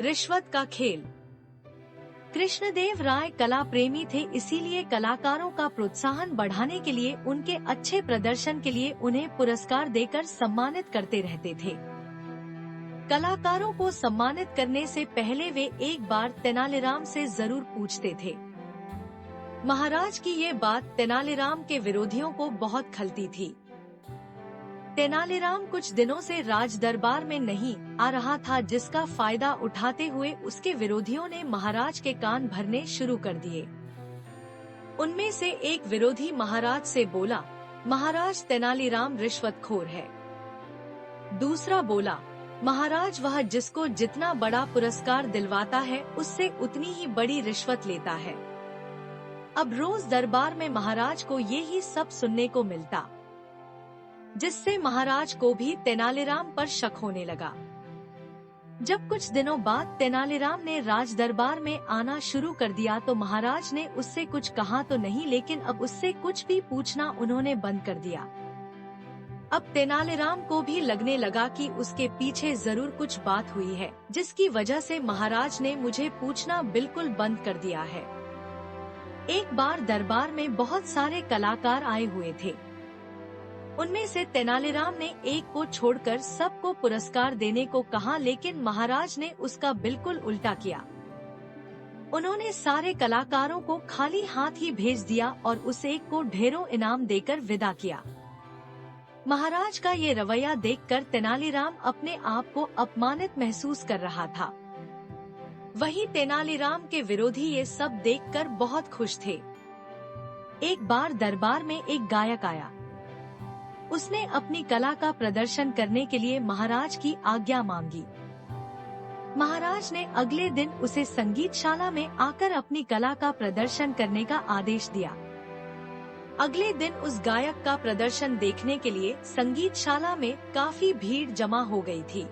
रिश्वत का खेल। कृष्णदेव राय कला प्रेमी थे, इसीलिए कलाकारों का प्रोत्साहन बढ़ाने के लिए उनके अच्छे प्रदर्शन के लिए उन्हें पुरस्कार देकर सम्मानित करते रहते थे। कलाकारों को सम्मानित करने से पहले वे एक बार तेनालीराम से जरूर पूछते थे। महाराज की ये बात तेनालीराम के विरोधियों को बहुत खलती थी। तेनालीराम कुछ दिनों से राज दरबार में नहीं आ रहा था, जिसका फायदा उठाते हुए उसके विरोधियों ने महाराज के कान भरने शुरू कर दिए। उनमें से एक विरोधी महाराज से बोला, महाराज तेनालीराम रिश्वतखोर है। दूसरा बोला, महाराज वह जिसको जितना बड़ा पुरस्कार दिलवाता है उससे उतनी ही बड़ी रिश्वत लेता है। अब रोज दरबार में महाराज को ये ही सब सुनने को मिलता, जिससे महाराज को भी तेनालीराम पर शक होने लगा। जब कुछ दिनों बाद तेनालीराम ने राज दरबार में आना शुरू कर दिया तो महाराज ने उससे कुछ कहा तो नहीं, लेकिन अब उससे कुछ भी पूछना उन्होंने बंद कर दिया। अब तेनालीराम को भी लगने लगा कि उसके पीछे जरूर कुछ बात हुई है, जिसकी वजह से महाराज ने मुझे पूछना बिल्कुल बंद कर दिया है। एक बार दरबार में बहुत सारे कलाकार आए हुए थे। उनमें से तेनालीराम ने एक को छोड़कर सबको पुरस्कार देने को कहा, लेकिन महाराज ने उसका बिल्कुल उल्टा किया। उन्होंने सारे कलाकारों को खाली हाथ ही भेज दिया और उस एक को ढेरों इनाम देकर विदा किया। महाराज का ये रवैया देखकर तेनालीराम अपने आप को अपमानित महसूस कर रहा था। वहीं तेनालीराम के विरोधी ये सब देखकर बहुत खुश थे। एक बार दरबार में एक गायक आया। उसने अपनी कला का प्रदर्शन करने के लिए महाराज की आज्ञा मांगी। महाराज ने अगले दिन उसे संगीतशाला में आकर अपनी कला का प्रदर्शन करने का आदेश दिया। अगले दिन उस गायक का प्रदर्शन देखने के लिए संगीतशाला में काफी भीड़ जमा हो गई थी।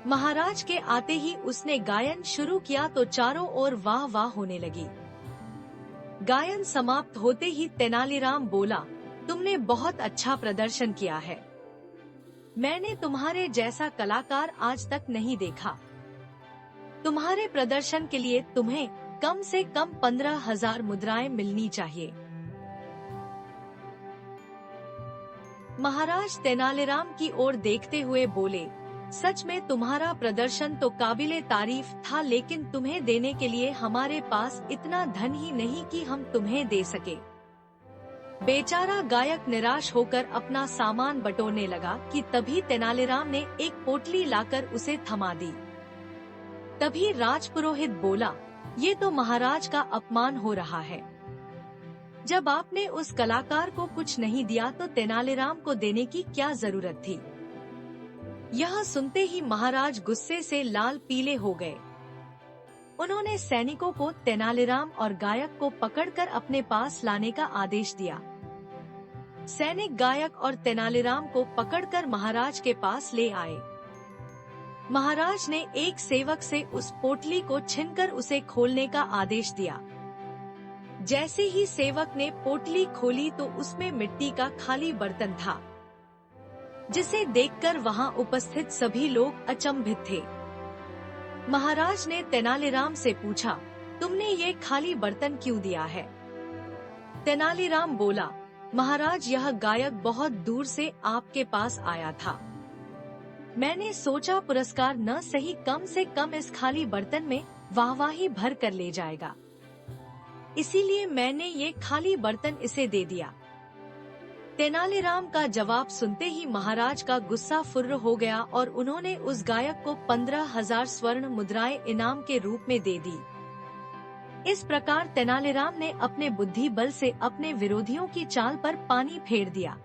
महाराज के आते ही उसने गायन शुरू किया तो चारों ओर वाह वाह होने लगी। गायन समाप्त होते ही तेनालीराम बोला, तुमने बहुत अच्छा प्रदर्शन किया है। मैंने तुम्हारे जैसा कलाकार आज तक नहीं देखा। तुम्हारे प्रदर्शन के लिए तुम्हें कम से कम 15,000 मुद्राएं मिलनी चाहिए। महाराज तेनालीराम की ओर देखते हुए बोले, सच में तुम्हारा प्रदर्शन तो काबिले तारीफ था, लेकिन तुम्हें देने के लिए हमारे पास इतना धन ही नहीं कि हम तुम्हें दे सके। बेचारा गायक निराश होकर अपना सामान बटोरने लगा कि तभी तेनालीराम ने एक पोटली लाकर उसे थमा दी। तभी राजपुरोहित बोला, ये तो महाराज का अपमान हो रहा है। जब आपने उस कलाकार को कुछ नहीं दिया तो तेनालीराम को देने की क्या जरूरत थी। यह सुनते ही महाराज गुस्से से लाल पीले हो गए। उन्होंने सैनिकों को तेनालीराम और गायक को पकड़कर अपने पास लाने का आदेश दिया। सैनिक गायक और तेनालीराम को पकड़कर महाराज के पास ले आए। महाराज ने एक सेवक से उस पोटली को छीनकर उसे खोलने का आदेश दिया। जैसे ही सेवक ने पोटली खोली तो उसमें मिट्टी का खाली बर्तन था, जिसे देखकर वहां उपस्थित सभी लोग अचंभित थे। महाराज ने तेनालीराम से पूछा, तुमने ये खाली बर्तन क्यों दिया है? तेनालीराम बोला, महाराज यह गायक बहुत दूर से आपके पास आया था। मैंने सोचा पुरस्कार न सही कम से कम इस खाली बर्तन में वाहवाही भर कर ले जाएगा, इसीलिए मैंने ये खाली बर्तन इसे दे दिया। तेनालीराम का जवाब सुनते ही महाराज का गुस्सा फुर्र हो गया और उन्होंने उस गायक को 15,000 स्वर्ण मुद्राएं इनाम के रूप में दे दी। इस प्रकार तेनालीराम ने अपने बुद्धि बल से अपने विरोधियों की चाल पर पानी फेर दिया।